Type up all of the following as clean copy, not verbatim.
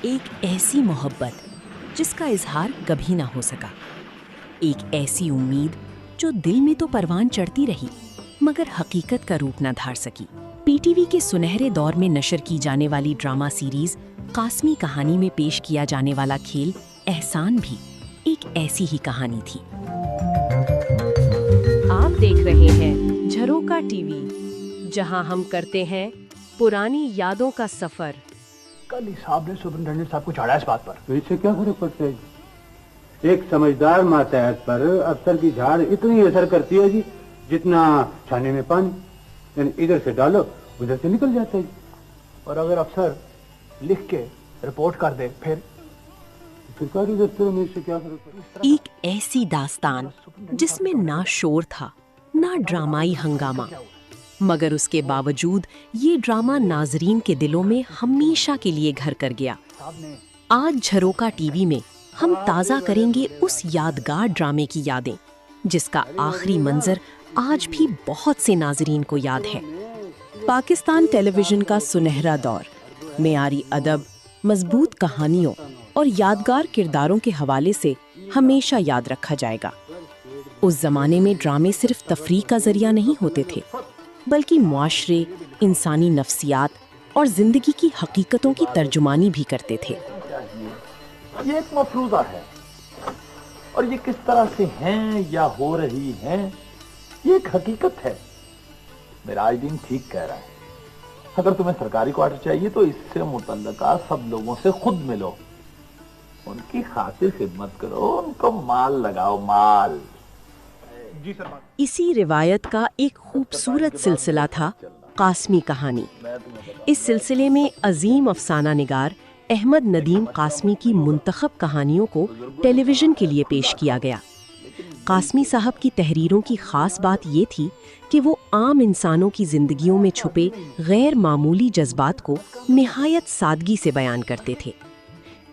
ایک ایسی محبت جس کا اظہار کبھی نہ ہو سکا، ایک ایسی امید جو دل میں تو پروان چڑھتی رہی مگر حقیقت کا روپ نہ دھار سکی۔ پی ٹی وی کے سنہرے دور میں نشر کی جانے والی ڈرامہ سیریز قاسمی کہانی میں پیش کیا جانے والا کھیل احسان بھی ایک ایسی ہی کہانی تھی۔ آپ دیکھ رہے ہیں جھروکا ٹی وی، جہاں ہم کرتے ہیں پرانی یادوں کا سفر۔ کل صاحب نے سپرنٹینڈنٹ صاحب کو چاڑا اس بات پر۔ تو اس سے کیا فرق پڑتا ہے جی؟ ایک سمجھدار ماتحت پر افسر کی جھاڑ اتنی اثر کرتی ہے جی جتنا چھانے میں پانی، یعنی ادھر سے ڈالو ادھر سے نکل جاتا ہے جی۔ اور اگر افسر لکھ کے رپورٹ کر دے پھر سرکاری دفتر میں اس سے کیا فرق پڑتا ہے؟ ایک ایسی داستان جس میں نہ شور تھا نہ ڈرامائی ہنگامہ، مگر اس کے باوجود یہ ڈرامہ ناظرین کے دلوں میں ہمیشہ کے لیے گھر کر گیا۔ آج جھروکا ٹی وی میں ہم تازہ کریں گے اس یادگار ڈرامے کی یادیں جس کا آخری منظر آج بھی بہت سے ناظرین کو یاد ہے۔ پاکستان ٹیلی ویژن کا سنہرا دور معیاری ادب، مضبوط کہانیوں اور یادگار کرداروں کے حوالے سے ہمیشہ یاد رکھا جائے گا۔ اس زمانے میں ڈرامے صرف تفریح کا ذریعہ نہیں ہوتے تھے، بلکہ معاشرے، انسانی نفسیات اور زندگی کی حقیقتوں کی ترجمانی بھی کرتے تھے۔ یہ ایک مفروضہ ہے اور یہ کس طرح سے ہیں یا ہو رہی ہیں یہ ایک حقیقت ہے۔ میرا آج دن ٹھیک کہہ رہا ہے، اگر تمہیں سرکاری کوارٹر چاہیے تو اس سے متعلقہ سب لوگوں سے خود ملو، ان کی خاطر خدمت کرو، ان کو مال لگاؤ، مال۔ اسی روایت کا ایک خوبصورت سلسلہ تھا قاسمی کہانی۔ اس سلسلے میں عظیم افسانہ نگار احمد ندیم قاسمی کی منتخب کہانیوں کو ٹیلی ویژن کے لیے پیش کیا گیا۔ قاسمی صاحب کی تحریروں کی خاص بات یہ تھی کہ وہ عام انسانوں کی زندگیوں میں چھپے غیر معمولی جذبات کو نہایت سادگی سے بیان کرتے تھے۔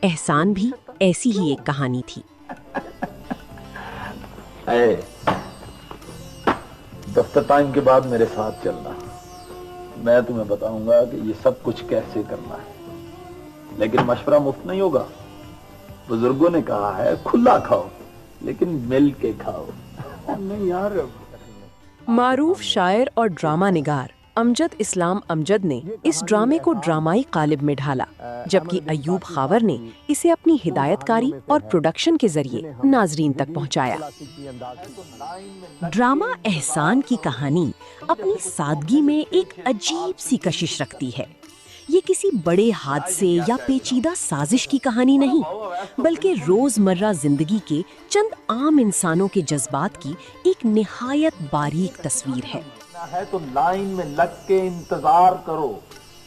احسان بھی ایسی ہی ایک کہانی تھی۔ دفتر ٹائم کے بعد میرے ساتھ چلنا، میں تمہیں بتاؤں گا کہ یہ سب کچھ کیسے کرنا ہے، لیکن مشورہ مفت نہیں ہوگا۔ بزرگوں نے کہا ہے کھلا کھاؤ لیکن مل کے کھاؤ۔ نہیں یار، معروف شاعر اور ڈرامہ نگار امجد اسلام امجد نے اس ڈرامے کو ڈرامائی قالب میں ڈھالا، جبکہ ایوب خاور نے اسے اپنی ہدایت کاری اور پروڈکشن کے ذریعے ناظرین تک پہنچایا۔ ڈرامہ احسان کی کہانی اپنی سادگی میں ایک عجیب سی کشش رکھتی ہے۔ یہ کسی بڑے حادثے یا پیچیدہ سازش کی کہانی نہیں، بلکہ روزمرہ زندگی کے چند عام انسانوں کے جذبات کی ایک نہایت باریک تصویر ہے۔ تو لائن میں لگ کے انتظار کرو۔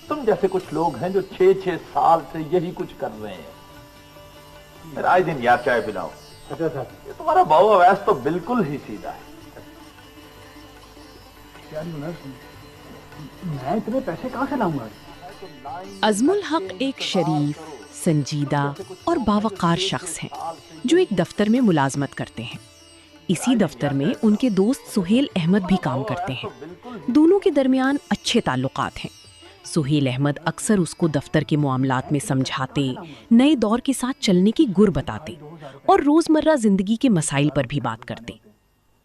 تم جیسے کچھ لوگ ہیں جو 6 سال سے یہی کچھ کر رہے ہیں۔ میرا آج دن یاد چائے پلاؤ۔ اچھا صاحب، یہ تمہارا باؤ اویس تو بالکل ہی سیدھا ہے۔ میں اتنے پیسے کہاں سے لاؤں گا؟ عزم الحق ایک شریف، سنجیدہ اور باوقار شخص ہیں جو ایک دفتر میں ملازمت کرتے ہیں۔ اسی دفتر میں ان کے دوست سہیل احمد بھی کام کرتے ہیں۔ دونوں کے درمیان اچھے تعلقات ہیں۔ سہیل احمد اکثر اس کو دفتر کے معاملات میں سمجھاتے، نئے دور کے ساتھ چلنے کی گر بتاتے اور روزمرہ زندگی کے مسائل پر بھی بات کرتے۔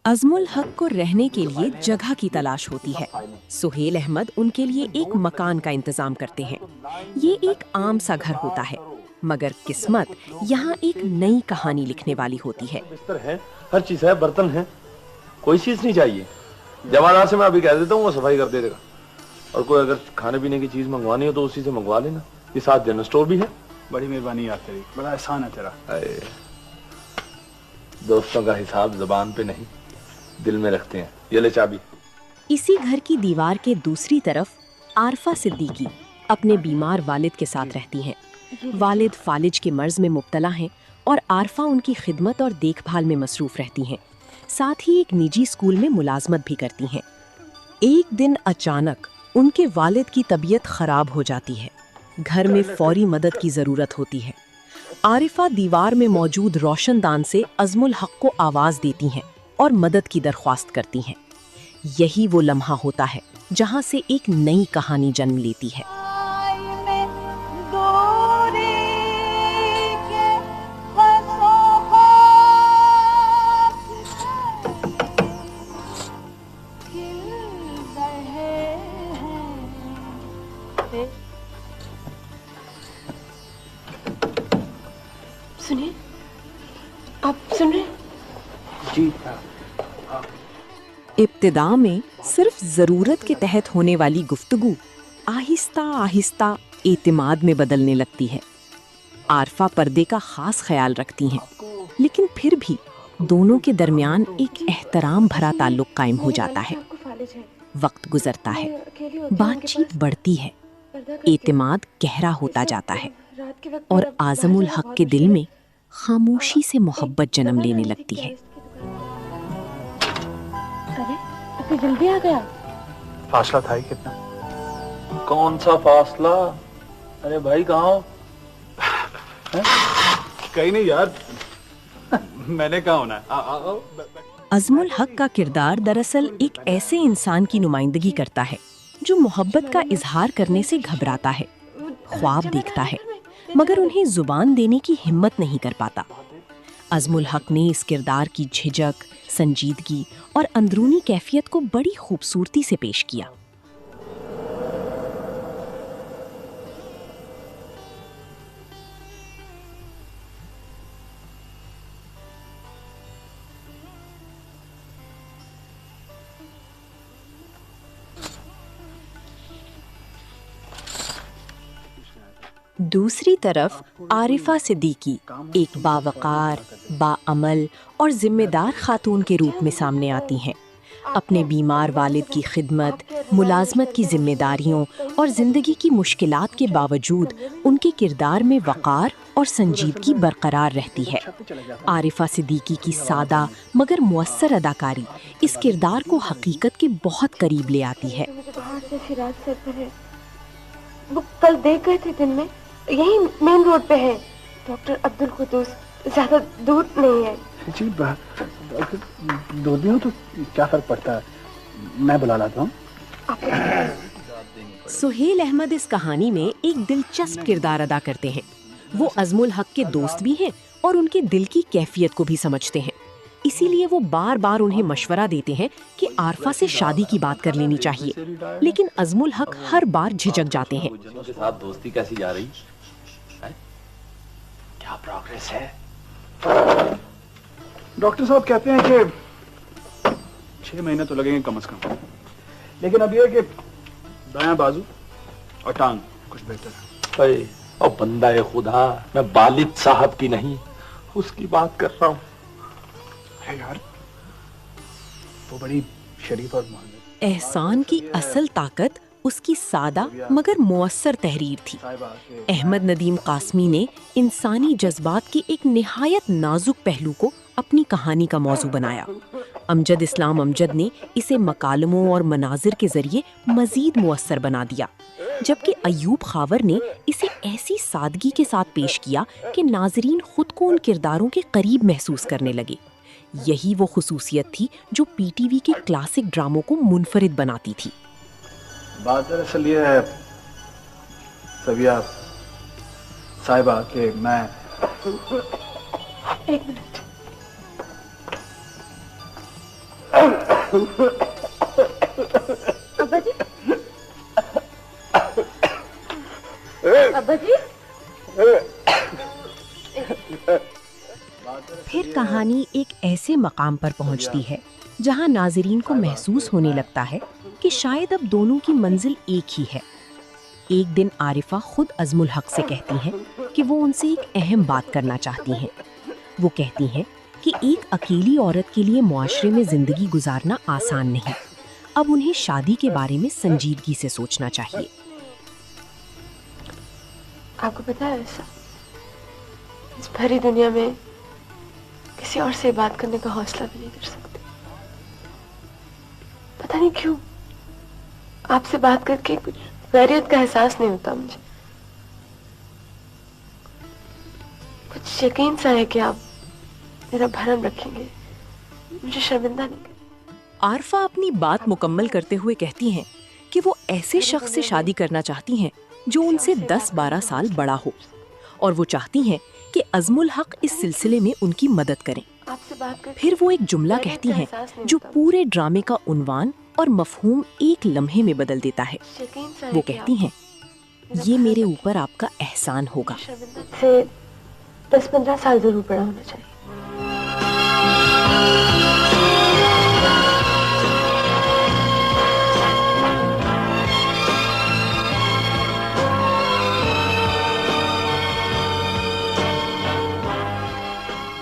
عزم الحق کو رہنے کے لیے جگہ کی تلاش ہوتی ہے۔ سہیل احمد ان کے لیے ایک مکان کا انتظام کرتے ہیں۔ یہ ایک عام سا گھر ہوتا ہے، مگر قسمت یہاں ایک نئی کہانی لکھنے والی ہوتی ہے۔ بستر ہے، ہر چیز ہے، برتن ہے، کوئی چیز نہیں چاہیے۔ جوانات سے میں ابھی کہہ دیتا ہوں، وہ صفائی کر دے گا، اور کوئی اگر کھانے پینے کی چیز منگوانی ہو تو اسی سے منگوا لینا۔ یہ ساتھ جنرل اسٹور بھی ہے۔ بڑی مہربانی یار تیری، بڑا احسان ہے تیرا۔ دوستوں کا حساب زبان پہ نہیں دل میں رکھتے ہیں۔ یہ لے چابی۔ اسی گھر کی دیوار کے دوسری طرف عارفہ صدیقی اپنے بیمار والد کے ساتھ رہتی ہیں۔ والد فالج کے مرض میں مبتلا ہیں اور عارفہ ان کی خدمت اور دیکھ بھال میں مصروف رہتی ہیں، ساتھ ہی ایک نجی اسکول میں ملازمت بھی کرتی ہیں۔ ایک دن اچانک ان کے والد کی طبیعت خراب ہو جاتی ہے۔ گھر میں فوری مدد کی ضرورت ہوتی ہے۔ عارفہ دیوار میں موجود روشن دان سے عزم الحق کو آواز دیتی ہیں اور مدد کی درخواست کرتی ہیں۔ یہی وہ لمحہ ہوتا ہے جہاں سے ایک نئی کہانی جنم لیتی ہے۔ सुनिए, आप सुन रहे हैं? जी इब्तिदा में सिर्फ जरूरत के तहत होने वाली गुफ्तगू आहिस्ता आहिस्ता एतिमाद में बदलने लगती है। आरफा पर्दे का खास ख्याल रखती हैं, लेकिन फिर भी दोनों के दरमियान एक एहतराम भरा ताल्लुक कायम हो जाता है। वक्त गुजरता है, बातचीत बढ़ती है, एतिमाद गहरा होता जाता है और आजमुल हक के दिल में खामोशी से मोहब्बत जन्म लेने लगती है। अरे इतनी जल्दी आ गया? फासला था ही कितना? कौन सा फासला? अरे भाई कहाँ हो? कहीं नहीं यार, मैंने कहा होना है। अजमुल हक का किरदार दरअसल एक ऐसे इंसान की नुमाइंदगी करता है जो मोहब्बत का इजहार करने से घबराता है, ख्वाब देखता है, मगर उन्हें जुबान देने की हिम्मत नहीं कर पाता। अजमुल हक ने इस किरदार की झिझक, संजीदगी और अंदरूनी कैफियत को बड़ी खूबसूरती से पेश किया। दूसरी तरफ आरिफा सिद्दीकी एक बावकार, बाअमल और जिम्मेदार खातून के रूप में सामने आती हैं। अपने बीमार वालिद की खिदमत, मुलाजमत की जिम्मेदारियों और ज़िंदगी की मुश्किलात के बावजूद उनके किरदार में वक़ार और संजीदगी बरकरार रहती है। आरिफा सिद्दीकी की सादा मगर मुअस्सर अदाकारी इस किरदार को हकीकत के बहुत करीब ले आती है। वो कल देख गए थे दिन में, यही मेन रोड पे है। डॉक्टर अब्दुल कुद्दूस, ज्यादा दूर नहीं है। जी 2 दिन तो क्या फर्क पड़ता है, मैं बुला लाता हूँ। सुहेल अहमद इस कहानी में एक दिलचस्प किरदार अदा करते हैं। वो अजमुल हक के दोस्त भी हैं और उनके दिल की कैफियत को भी समझते हैं। इसीलिए वो बार बार उन्हें मशवरा देते हैं कि आरफा से शादी की बात कर लेनी चाहिए, लेकिन अजमुल हक हर बार झिझक जाते हैं। के साथ दोस्ती कैसी जा रही है? क्या प्रोग्रेस है? डॉक्टर साहब कहते हैं कि 6 महीने तो लगेंगे कम से कम, लेकिन अब ये है कि दायां बाजू और टांग कुछ बेहतर है। और बंदा ए खुदा, मैं वालिद साहब की नहीं उसकी बात कर रहा हूँ। अरे यार, वो बड़ी शरीफ और मोहब्बत। एहसान की असल ताकत उसकी सादा मगर मुअस्सर तहरीर थी। अहमद नदीम कासमी ने इंसानी जज्बात के एक निहायत नाजुक पहलू को अपनी कहानी का मौजू बनाया। अमजद इस्लाम अमजद ने इसे मकालमों और मनाजिर के जरिए मजीद मुअस्सर बना दिया, जबकि अयूब खावर ने इसे ऐसी सादगी के साथ पेश किया कि नाजरीन खुद को उन किरदारों के करीब महसूस करने लगे। यही वो खुसूसियत थी जो पीटीवी के क्लासिक ड्रामों को मुनफरिद बनाती थी। बात दरअसल ये है सबिया साहिबा कि मैं एक मिनट। अब्बा जी, अब्बा जी। फिर कहानी एक ऐसे मकाम पर पहुंचती है जहां नाजरीन को महसूस होने लगता है कि शायद अब दोनों की मंजिल एक ही है। एक दिन आरिफा खुद अजमुल हक से कहती हैं कि वो उनसे एक अहम बात करना चाहती हैं। वो कहती हैं कि एक अकेली औरत के लिए मुआशरे में जिंदगी गुजारना आसान नहीं। अब उन्हें शादी के बारे में संजीदगी से सोचना चाहिए। आपको पता है ऐसा, इस भरी दुनिया में किसी और से बात करने का हौसला भी नहीं कर सकते। पता नहीं क्यों आपसे बात करके कुछ वैरियत का एहसास नहीं होता मुझे। कुछ यकीन सा है कि आप मेरा भरम रखेंगे, मुझे शर्मिंदा नहीं करेंगे। आरफा अपनी बात मुकम्मल करते हुए कहती हैं कि वो ऐसे शख्स से शादी करना चाहती हैं जो उनसे 10-12 साल बड़ा हो, और वो चाहती हैं कि अजमुल हक इस सिलसिले में उनकी मदद करें। आपसे बात करके फिर वो एक जुमला कहती हैं जो पूरे ड्रामे का उन्वान और मफहूम एक लम्हे में बदल देता है। यकीन सा है वो कि कहती हैं, ये मेरे ऊपर आपका एहसान होगा। शर्मिंदा से 10-15 साल जरूर बड़ा होना चाहिए।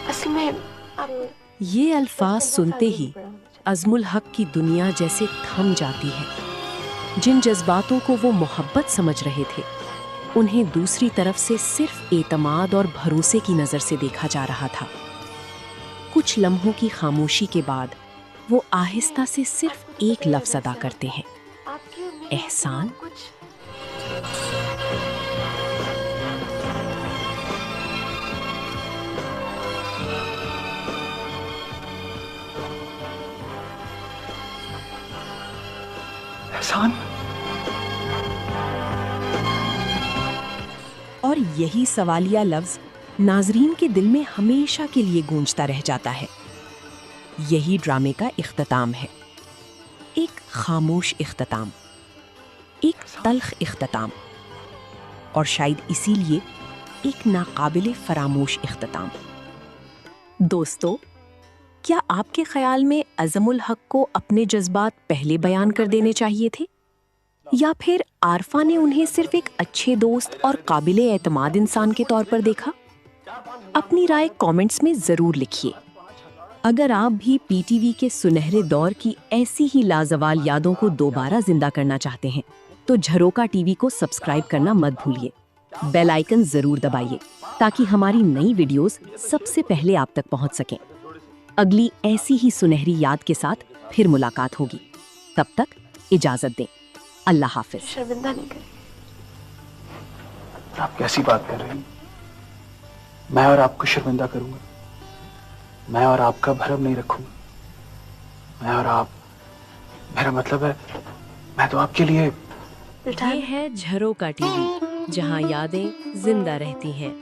असल में आप ये अल्फाज सुनते ही अज़मुल हक की दुनिया जैसे थम जाती है। जिन जज्बातों को वो मोहब्बत समझ रहे थे, उन्हें दूसरी तरफ से सिर्फ एतमाद और भरोसे की नज़र से देखा जा रहा था। कुछ लम्हों की खामोशी के बाद वो आहिस्ता से सिर्फ एक लफ्ज़ अदा करते हैं, आपकी और मेरी एहसान। कुछ एहसान। और यही सवालिया लफ्ज़ नाज़रीन के दिल में हमेशा के लिए गूंजता रह जाता है। यही ड्रामे का इख्तिताम है, एक खामोश इख्तिताम, एक तल्ख इख्तिताम, और शायद इसीलिए एक नाकाबिले फरामोश इख्तिताम। दोस्तों, क्या आपके ख्याल में अज़मुल हक को अपने जज्बात पहले बयान कर देने चाहिए थे, या फिर आरफा ने उन्हें सिर्फ एक अच्छे दोस्त और काबिले एतमाद इंसान के तौर पर देखा? अपनी राय कमेंट्स में ज़रूर लिखिए। अगर आप भी पीटीवी के सुनहरे दौर की ऐसी ही लाजवाल यादों को दोबारा जिंदा करना चाहते हैं, तो झरोका टीवी को सब्सक्राइब करना मत भूलिए। बेल आइकन ज़रूर दबाइए ताकि हमारी नई वीडियोस सबसे पहले आप तक पहुंच सकें। अगली ऐसी ही सुनहरी याद के साथ फिर मुलाकात होगी। तब तक इजाज़त दें। अल्लाह हाफिज। शर्मिंदा नहीं करें। आप कैसी बात कर रही हैं? मैं और आपको शर्मिंदा करूंगा? मैं और आपका भरम नहीं रखूंगा। मैं और आप, मेरा मतलब है मैं तो आपके लिए। ये है झरोका टीवी, जहां यादें जिंदा रहती हैं।